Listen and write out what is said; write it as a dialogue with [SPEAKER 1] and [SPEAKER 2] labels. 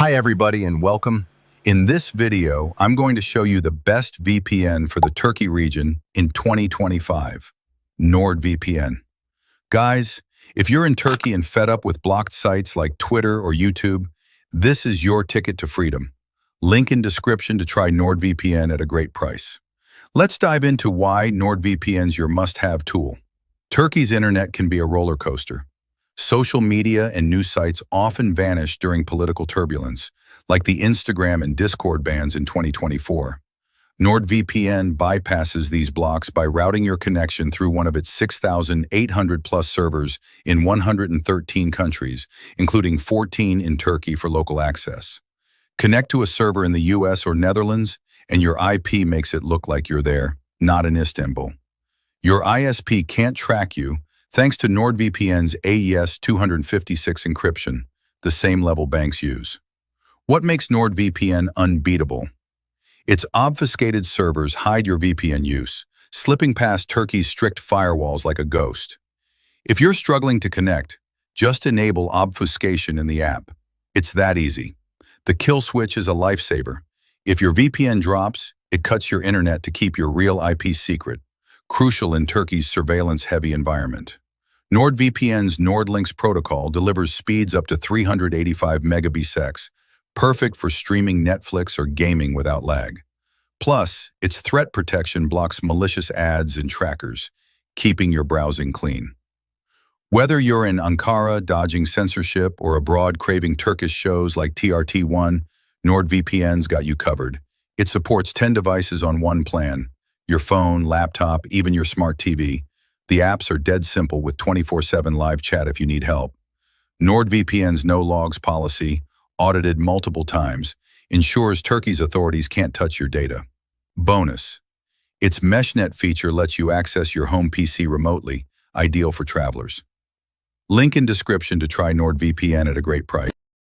[SPEAKER 1] Hi everybody and welcome. In this video, I'm going to show you the best VPN for the Turkey region in 2025, NordVPN. Guys, if you're in Turkey and fed up with blocked sites like Twitter or YouTube, this is your ticket to freedom. Link in description to try NordVPN at a great price. Let's dive into why NordVPN's your must-have tool. Turkey's internet can be a roller coaster. Social media and news sites often vanish during political turbulence, like the Instagram and Discord bans in 2024. NordVPN bypasses these blocks by routing your connection through one of its 6,800-plus servers in 113 countries, including 14 in Turkey for local access. Connect to a server in the US or Netherlands, and your IP makes it look like you're there, not in Istanbul. Your ISP can't track you, thanks to NordVPN's AES 256 encryption, the same level banks use. What makes NordVPN unbeatable? Its obfuscated servers hide your VPN use, slipping past Turkey's strict firewalls like a ghost. If you're struggling to connect, just enable obfuscation in the app. It's that easy. The kill switch is a lifesaver. If your VPN drops, it cuts your internet to keep your real IP secret, crucial in Turkey's surveillance-heavy environment. NordVPN's NordLynx protocol delivers speeds up to 385 megabps, perfect for streaming Netflix or gaming without lag. Plus, its threat protection blocks malicious ads and trackers, keeping your browsing clean. Whether you're in Ankara dodging censorship or abroad craving Turkish shows like TRT1, NordVPN's got you covered. It supports 10 devices on one plan: your phone, laptop, even your smart TV. The apps are dead simple with 24/7 live chat if you need help. NordVPN's no-logs policy, audited multiple times, ensures Turkey's authorities can't touch your data. Bonus: its MeshNet feature lets you access your home PC remotely, ideal for travelers. Link in description to try NordVPN at a great price.